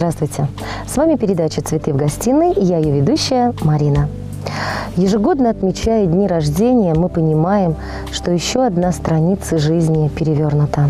Здравствуйте! С вами передача «Цветы в гостиной» и я ее ведущая Марина. Ежегодно отмечая дни рождения, мы понимаем, что еще одна страница жизни перевернута.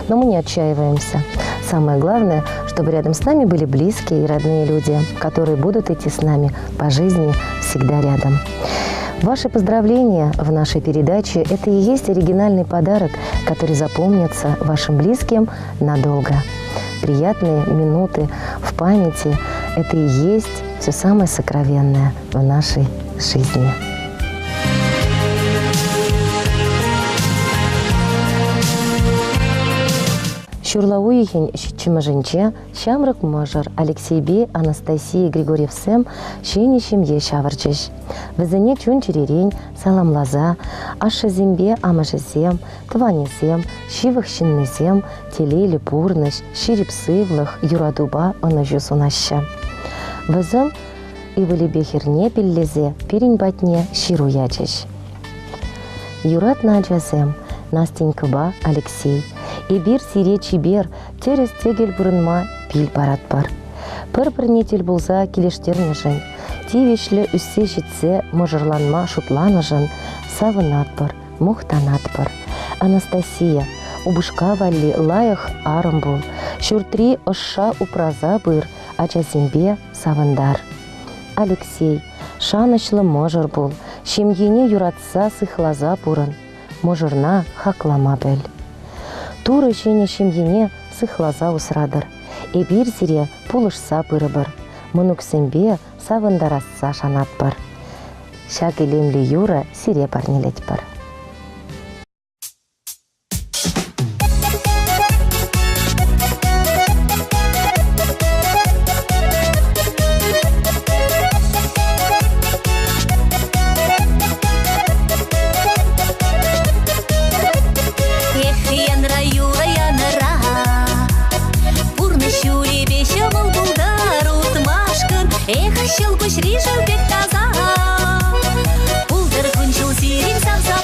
Но мы не отчаиваемся. Самое главное, чтобы рядом с нами были близкие и родные люди, которые будут идти с нами по жизни всегда рядом. Ваши поздравления в нашей передаче – это и есть оригинальный подарок, который запомнится вашим близким надолго. Приятные минуты в памяти – это и есть все самое сокровенное в нашей жизни. Шурлауихин Чимажинче, Шамрак Можар, Алексей Бе, Анастасия Григорьевсем, Шенищем Ешаварчиш. Везене Чунчерерень, Саламлаза, Ашазимбе Амажазем, Тванисем, Шивах Шиннезем, Телели Пурныш, Ширипсывлах, Юрадуба, Анажусунаща. Везем и Валибехерне Пиллезе, Переньбатне, Шируячиш. Юрат Наджазем, Настенькаба, Алексей. Ибир сире чибер, терес тегель бурынма пил паратпар. Пыр-пырнетел булза келештернежен, тивешлі үссе жетсе можырланма шутланажын, савынатпар, мухтанатпар. Анастасия, убышка валли лаях арым бол, шуртри ошша упраза быр, ачасембе савындар. Алексей, шанышлы можыр бол, шемгене юратса сыхлаза пурын, можырна хаклама бел. Туры шене шемгене сыхлаза усрадыр. Эбир сире пулышса пырыбыр. Мунуксембе савындарасса шанатпыр. Шакелемлі юра сире парнелетпыр. Эх, щелкуш рижу бек таза, пулдыр күнчул сирим сапса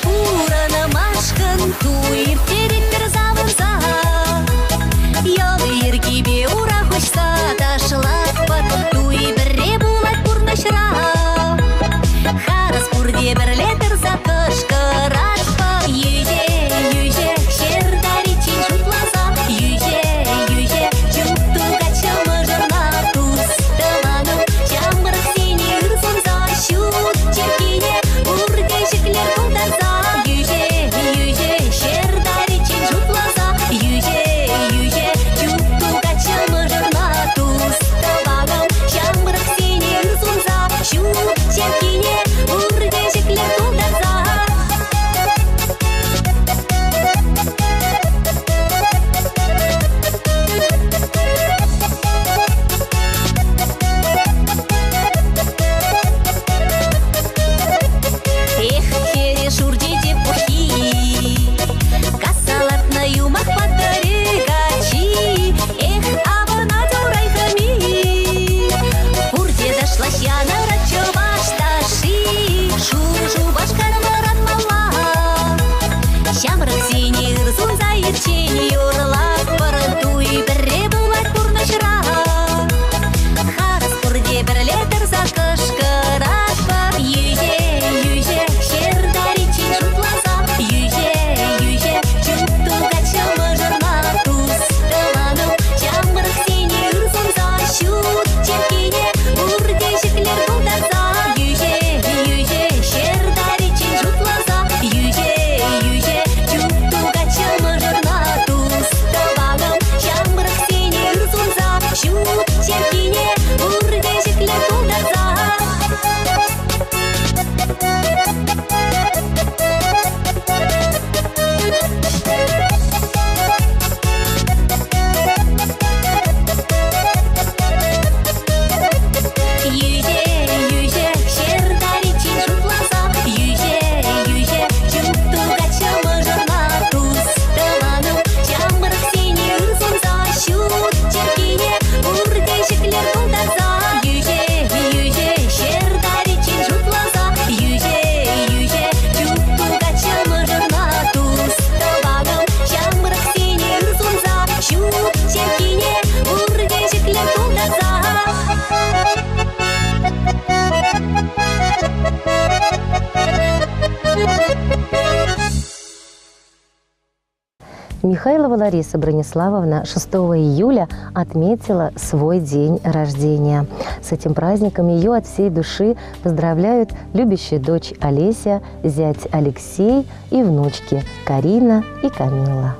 Михайлова Лариса Брониславовна 6 июля отметила свой день рождения. С этим праздником ее от всей души поздравляют любящая дочь Олеся, зять Алексей и внучки Карина и Камилла.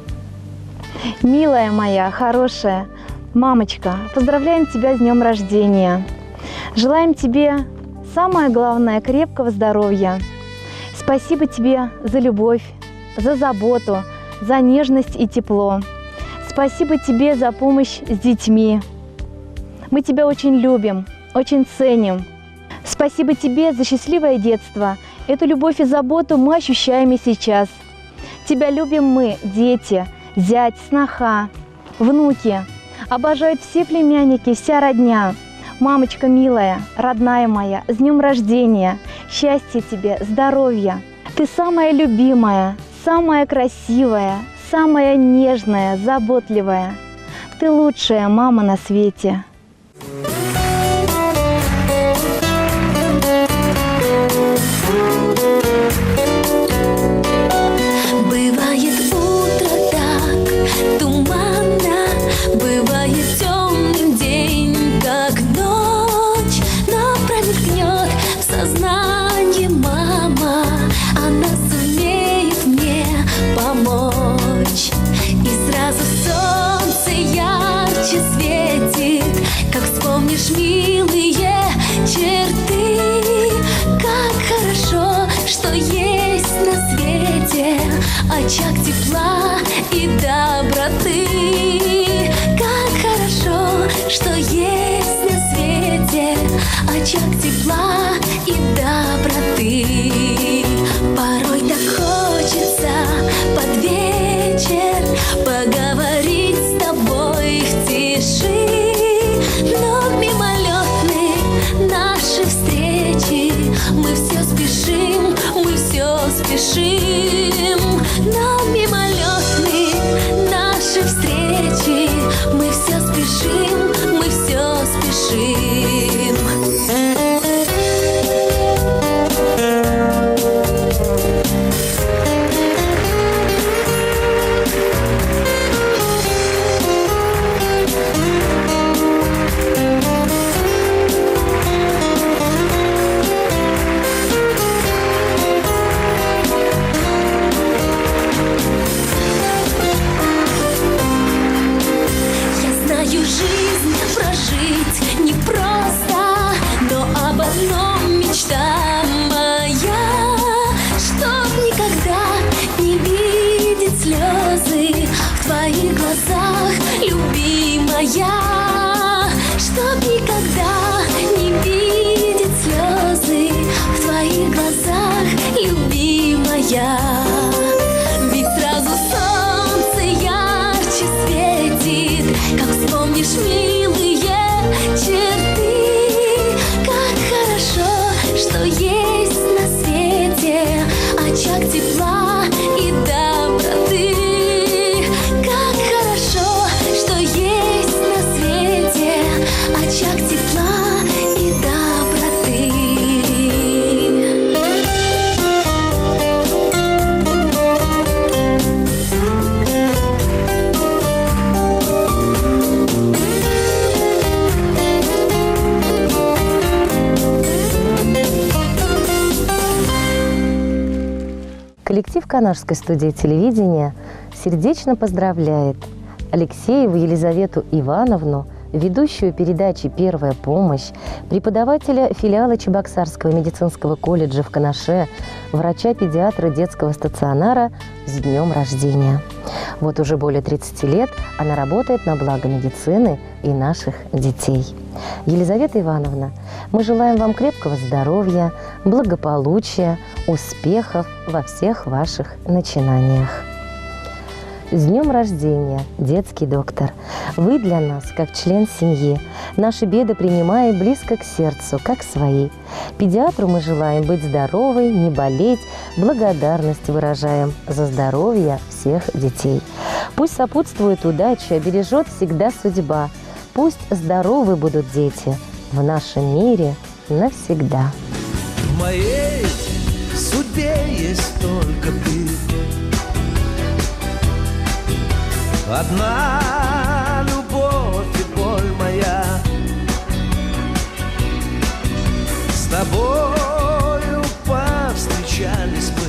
Милая моя, хорошая мамочка, поздравляем тебя с днем рождения. Желаем тебе, самое главное, крепкого здоровья. Спасибо тебе за любовь, за заботу, за нежность и тепло. Спасибо тебе за помощь с детьми. Мы тебя очень любим, очень ценим. Спасибо тебе за счастливое детство. Эту любовь и заботу мы ощущаем и сейчас. Тебя любим мы, дети, зять, сноха, внуки. Обожают все племянники, вся родня. Мамочка милая, родная моя, с днем рождения. Счастья тебе, здоровья. Ты самая любимая, самая красивая, самая нежная, заботливая. Ты лучшая мама на свете. Бывает утро так туманно, бывает темным день, как ночь, но промелькнет в сознании мама, она сумеет мне помочь. И сразу солнце ярче светит, как вспомнишь милые черты. Как хорошо, что есть на свете очаг тепла и доброты. Как хорошо, что есть на свете очаг тепла и доброты. Порой так хочется под вечер поговорить с тобой в тиши, но мимолетны наши встречи. Мы все спешим, но мимолетны наши встречи. Мы все спешим. Чтоб никогда не видеть слезы в твоих глазах, любимая. Ведь сразу солнце ярче светит, как вспомнишь милые черты. Как хорошо, что есть на свете очаг тепла и доброты. Как хорошо, что есть на свете очаг тепла и доброты. Коллектив Канашской студии телевидения сердечно поздравляет Алексееву Елизавету Ивановну, ведущую передачи «Первая помощь», преподавателя филиала Чебоксарского медицинского колледжа в Канаше, врача-педиатра детского стационара с днем рождения. Вот уже более 30 лет она работает на благо медицины и наших детей. Елизавета Ивановна, мы желаем вам крепкого здоровья, благополучия, успехов во всех ваших начинаниях. С днем рождения, детский доктор! Вы для нас, как член семьи, наши беды принимая близко к сердцу, как свои. Педиатру мы желаем быть здоровой, не болеть, благодарность выражаем за здоровье всех детей. Пусть сопутствует удача, бережет всегда судьба. Пусть здоровы будут дети в нашем мире навсегда. В моей судьбе судьбе есть только ты. Одна любовь и боль моя, с тобою повстречались мы.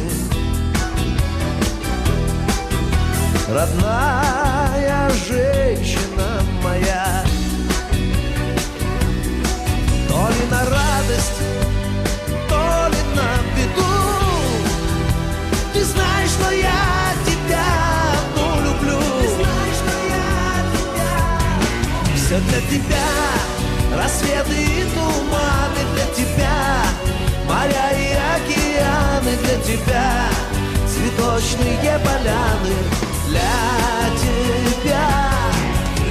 Родная женщина моя, то ли на радость, то ли на беду. Ты знаешь, что я тебя одну люблю. Ты знаешь, что я тебя. Все для тебя, рассветы и туманы для тебя, моря и океаны для тебя, цветочные поляны для тебя.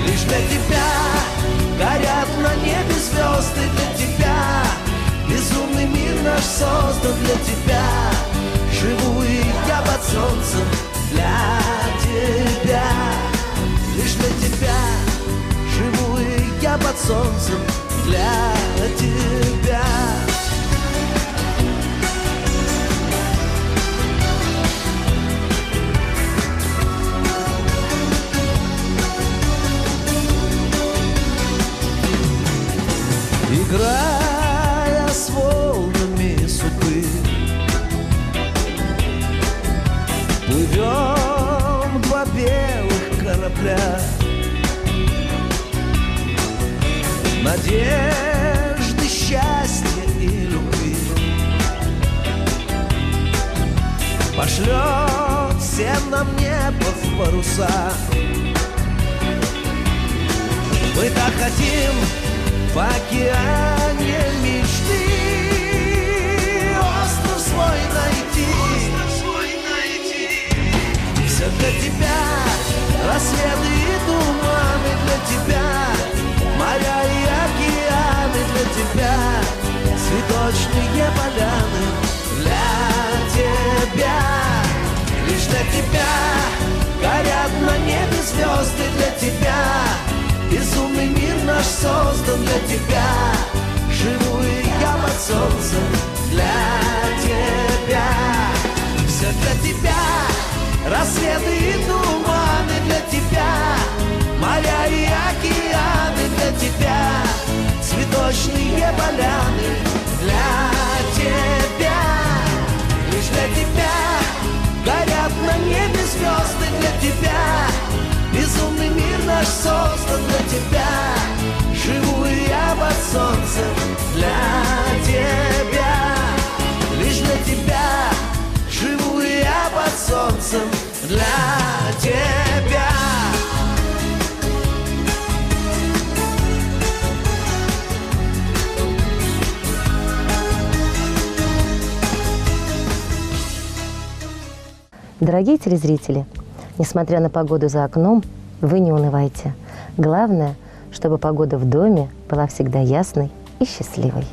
Лишь для тебя горят на небе звезды для тебя. Безумный мир наш создан для тебя. Живу и я под солнцем для тебя. Лишь для тебя живу и я под солнцем для тебя. Играя с волнами судьбы, плывем два белых корабля. Надежды, счастья и любви пошлет всем нам небо в паруса. Мы так хотим в океане мечты остров свой найти. Все для тебя, рассветы и туманы для тебя, моря и океаны для тебя, цветочные поляны для тебя. Лишь для тебя горят на небе звезды для тебя. Безумный мир наш создан для тебя. Живу и я под солнцем для тебя. Все для тебя, рассветы и туманы для тебя, моря и океаны для тебя, цветочные поляны для тебя. Лишь для тебя горят на небе звезды для тебя. Безумный мир наш создан для тебя. Живу и я под солнцем для тебя. Лишь для тебя живу и я под солнцем для тебя. Дорогие телезрители, несмотря на погоду за окном, вы не унывайте. Главное, чтобы погода в доме была всегда ясной и счастливой.